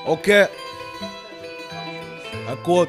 Ok. Écoute.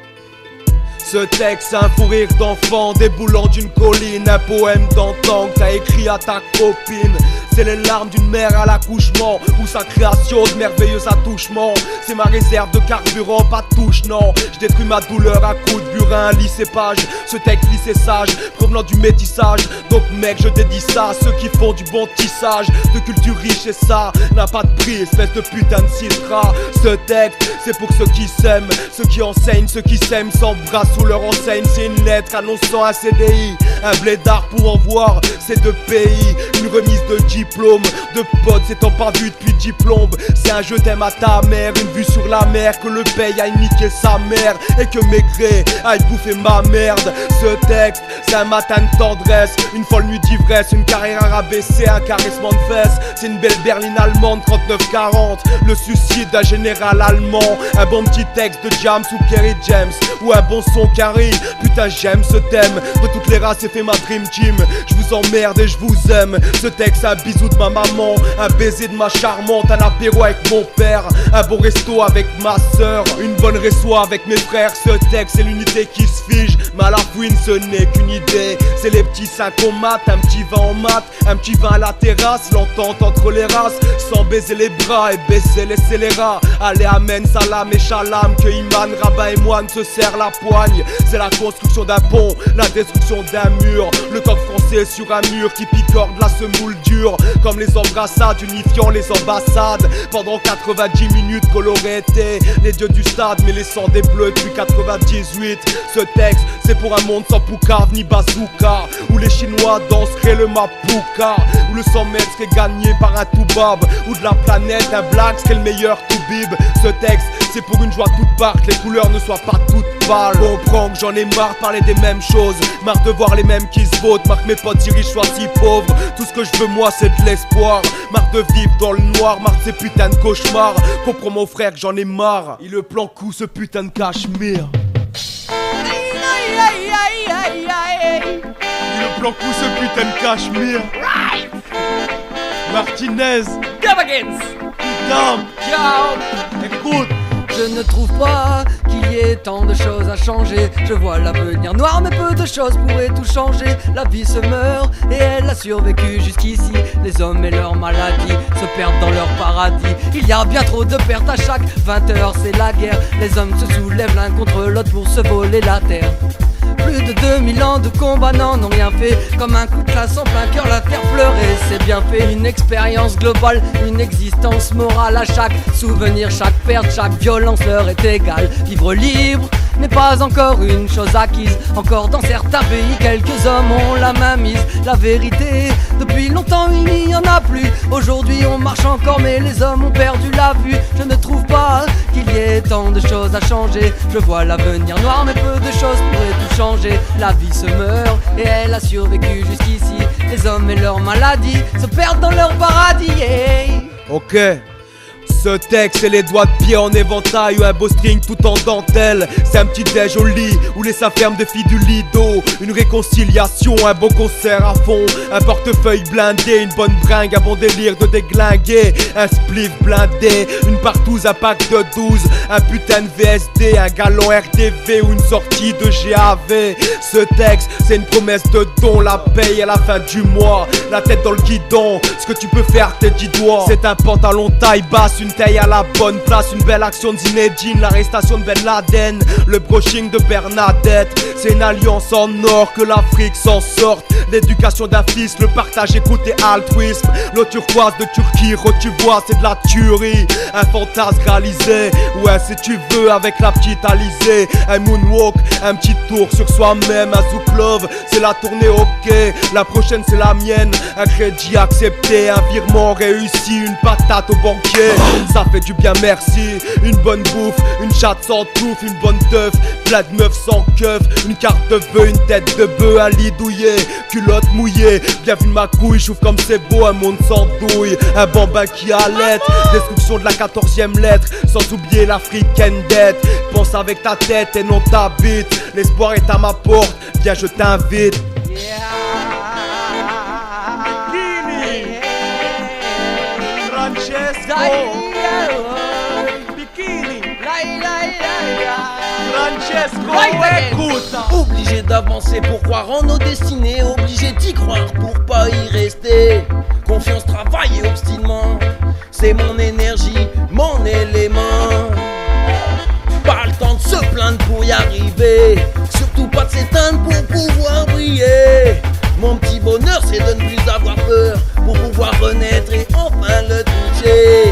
Ce texte, un fou rire d'enfant déboulant d'une colline, un poème d'antan que t'as écrit à ta copine. C'est les larmes d'une mère à l'accouchement, ou sa création de merveilleux attouchement. C'est ma réserve de carburant, pas de touche, non. Je détruis ma douleur à coups de burin, lycépage. Ce texte lycée sage, provenant du métissage. Donc mec, je dédie ça à ceux qui font du bon tissage, de culture riche, et ça n'a pas de prix, espèce de putain de citra. Ce texte, c'est pour ceux qui s'aiment, ceux qui enseignent, ceux qui s'aiment s'embrassent sous leur enseigne. C'est une lettre annonçant un CDI, un blédard pour en voir ces deux pays. Une remise de diplôme, de potes s'étant pas vu depuis diplôme. C'est un je t'aime à ta mère, une vue sur la mer, que le paye aille niquer sa mère et que Maigret aille bouffer ma merde. Ce texte, c'est un matin de tendresse, une folle nuit d'ivresse, une carrière à rabaisser, un caressement de fesses. C'est une belle berline allemande 39-40, le suicide d'un général allemand. Un bon petit texte de James ou Kerry James, ou un bon son Carrie. Putain j'aime ce thème, de toutes les races c'est fait ma dream team. Je vous emmerde et je vous aime. Ce texte, un bisou de ma maman, un baiser de ma charmante, un apéro avec mon père, un bon resto avec ma soeur, une bonne resto avec mes frères. Ce texte, c'est l'unité qui se fige, mais à la fouine ce n'est qu'une idée. C'est les petits sacs au mat, un petit vin en mat, un petit vin à la terrasse, l'entente entre les races, sans baiser les bras et baisser les scélérats. Allez amen, salam et shalam, que Iman, rabbin et moine se serrent la poigne. C'est la construction d'un pont, la destruction d'un mur, le coq français sur un mur qui picore de la semoule dure, comme les embrassades unifiant les ambassades. Pendant 90 minutes coloré été les dieux du stade, mais les sangs des bleus depuis 98. Ce texte, c'est pour un monde sans poucave ni bazooka, où les Chinois danseraient le mapuka, où le 100 mètres serait gagné par un toubab, ou de la planète un black serait le meilleur toubib. Ce texte, c'est pour une joie toute part, que les couleurs ne soient pas toutes pâles. Comprends que j'en ai marre de parler des mêmes choses, marre de voir les mêmes qui se votent, marre que mes potes si riches soient si pauvres. Tout ce que je veux moi c'est de l'espoir, marre de vivre dans le noir, marre de ces putains de cauchemars. Comprends mon frère que j'en ai marre, il le plan coup ce putain de cachemire. Il le plan coup ce putain de cachemire. Martinez Gavagins. Putain. Ciao. Écoute. Je ne trouve pas qu'il y ait tant de choses à changer. Je vois l'avenir noir mais peu de choses pourraient tout changer. La vie se meurt et elle a survécu jusqu'ici. Les hommes et leurs maladies se perdent dans leur paradis. Il y a bien trop de pertes à chaque 20 heures, c'est la guerre. Les hommes se soulèvent l'un contre l'autre pour se voler la terre. Plus de 2000 ans de combat n'en ont rien fait. Comme un coup de classe en plein cœur, la terre pleurait, c'est bien fait. Une expérience globale, une existence morale. À chaque souvenir, chaque perte, chaque violence leur est égale. Vivre libre n'est pas encore une chose acquise. Encore dans certains pays, quelques hommes ont la main mise. La vérité, depuis longtemps il n'y en a plus. Aujourd'hui on marche encore mais les hommes ont perdu la vue. Je ne trouve pas qu'il y ait tant de choses à changer. Je vois l'avenir noir mais peu de choses pourraient tout changer. La vie se meurt et elle a survécu jusqu'ici. Les hommes et leurs maladies se perdent dans leur paradis. Ok. Ce texte, c'est les doigts de pied en éventail ou un beau string tout en dentelle. C'est un petit déj au lit où les s'afferment de filles du Lido. Une réconciliation, un beau concert à fond, un portefeuille blindé, une bonne bringue, un bon délire de déglinguer, un spliff blindé, une partouze, un pack de 12, un putain de VSD, un galon RDV ou une sortie de GAV. Ce texte, c'est une promesse de don, la paye à la fin du mois, la tête dans le guidon. Ce que tu peux faire, tes 10 doigts, c'est un pantalon taille basse, une taille à la bonne place, une belle action de Zinedine, l'arrestation de Ben Laden, le brushing de Bernadette. C'est une alliance en or que l'Afrique s'en sorte. L'éducation d'un fils, le partage, écoute et altruisme. L'eau turquoise de Turquie, tu vois, c'est de la tuerie. Un fantasme réalisé, ouais si tu veux avec la petite Alizée. Un moonwalk, un petit tour sur soi-même. Un zouk love, c'est la tournée ok. La prochaine c'est la mienne, un crédit accepté, un virement réussi, une patate au banquier. Ça fait du bien merci, une bonne bouffe, une chatte sans touffe, une bonne teuf, plein de meufs sans keuf, une carte de vœux, une tête de bœuf, un lit douillet, culotte mouillée, bienvenue ma couille, j'ouvre comme c'est beau, un monde sans douille, un bambin qui allait, destruction de la 14e lettre, sans oublier l'africaine dette, pense avec ta tête et non ta bite, l'espoir est à ma porte, viens je t'invite. Francesco Bikini Francesco, écoute. Obligé d'avancer pour croire en nos destinées, obligé d'y croire pour pas y rester. Confiance, travail et obstinement, c'est mon énergie, mon élément. Pas le temps de se plaindre pour y arriver, surtout pas de s'éteindre pour pouvoir briller. Mon petit bonheur c'est de ne plus avoir peur, pour pouvoir renaître et enfin le toucher.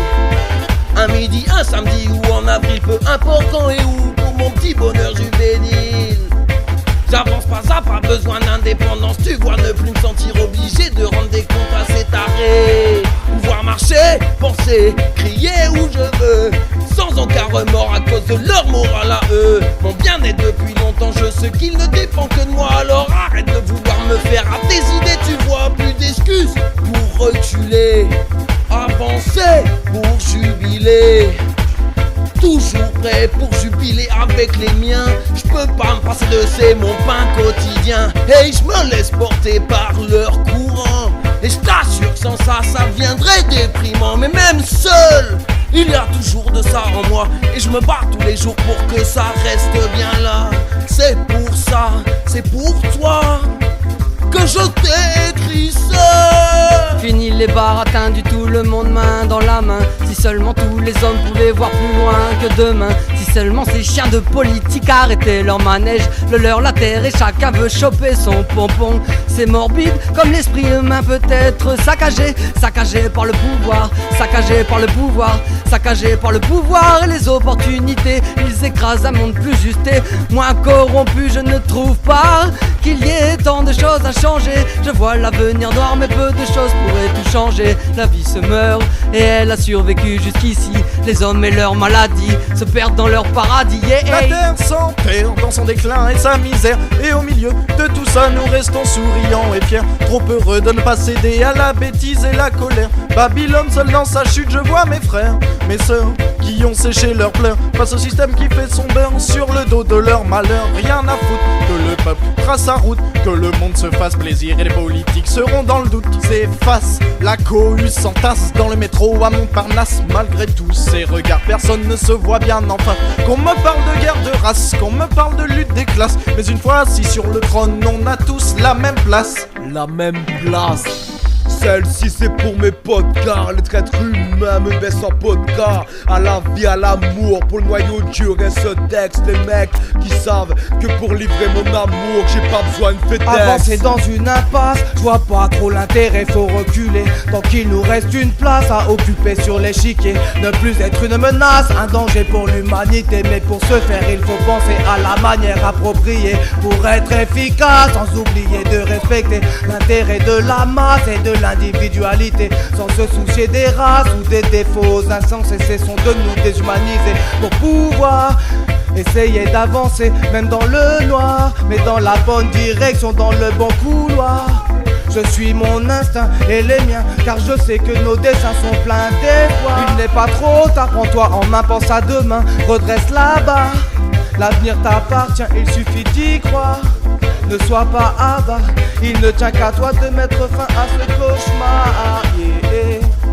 Un midi, un samedi ou en avril, peu importe quand et où, pour mon petit bonheur juvénile. J'avance pas à pas, besoin d'indépendance, tu vois, ne plus me sentir obligé de rendre des comptes à ces tarés. Pouvoir marcher, penser, crier où je veux, sans aucun remords à cause de leur morale à eux. Mon bien-être depuis longtemps, je sais qu'il ne dépend que de moi, alors arrête de vouloir me faire à tes idées, tu vois, plus d'excuses pour reculer. Avancer pour jubiler, toujours prêt pour jubiler avec les miens. Je peux pas me passer de c'est mon pain quotidien. Et je me laisse porter par leur courant, et je t'assure que sans ça, ça viendrait déprimant. Mais même seul, il y a toujours de ça en moi, et je me bats tous les jours pour que ça reste bien là. C'est pour ça, c'est pour toi que je t'ai écrit ça. Fini les baratins du tout le monde main dans la main. Si seulement tous les hommes pouvaient voir plus loin que demain. Si seulement ces chiens de politique arrêtaient leur manège, le leur la terre et chacun veut choper son pompon. C'est morbide comme l'esprit humain peut être saccagé. Saccagé par le pouvoir, saccagé par le pouvoir, saccagé par le pouvoir et les opportunités. Ils écrasent un monde plus juste et moins corrompu. Je ne trouve pas qu'il y ait tant de choses à changer. Je vois l'avenir noir mais peu de choses pourraient tout changer. La vie se meurt et elle a survécu jusqu'ici. Les hommes et leurs maladies se perdent dans leur paradis. La terre s'enterre dans son déclin et sa misère, et au milieu de tout ça nous restons souriants et fiers, trop heureux de ne pas céder à la bêtise et la colère. Babylone seul dans sa chute, je vois mes frères, mes sœurs qui ont séché leurs pleurs face au système qui fait son beurre sur le dos de leur malheur. Rien à foutre que le peuple trace sa route, que le monde se fasse plaisir et les politiques seront dans le doute. S'efface, la cohue s'entasse dans le métro à Montparnasse. Malgré tous ces regards, personne ne se voit bien en face. Qu'on me parle de guerre de race, qu'on me parle de lutte des classes, mais une fois assis sur le trône, on a tous la même place. La même place. Celle-ci c'est pour mes potes car les traîtres humains me baissent en podcast. À la vie, à l'amour, pour le noyau dur et ce texte. Les mecs qui savent que pour livrer mon amour j'ai pas besoin de FedEx. Avancer dans une impasse, je vois pas trop l'intérêt, faut reculer. Tant qu'il nous reste une place à occuper sur l'échiquier. Ne plus être une menace, un danger pour l'humanité. Mais pour ce faire il faut penser à la manière appropriée, pour être efficace sans oublier de respecter l'intérêt de la masse et de l'individualité, sans se soucier des races ou des défauts insensés. Cessons de nous déshumaniser pour pouvoir essayer d'avancer, même dans le noir, mais dans la bonne direction, dans le bon couloir. Je suis mon instinct et les miens, car je sais que nos dessins sont pleins d'espoir. Il n'est pas trop tard, prends-toi en main, pense à demain, redresse la barre. L'avenir t'appartient, il suffit d'y croire. Ne sois pas avare, il ne tient qu'à toi de mettre fin à ce cauchemar. Yeah.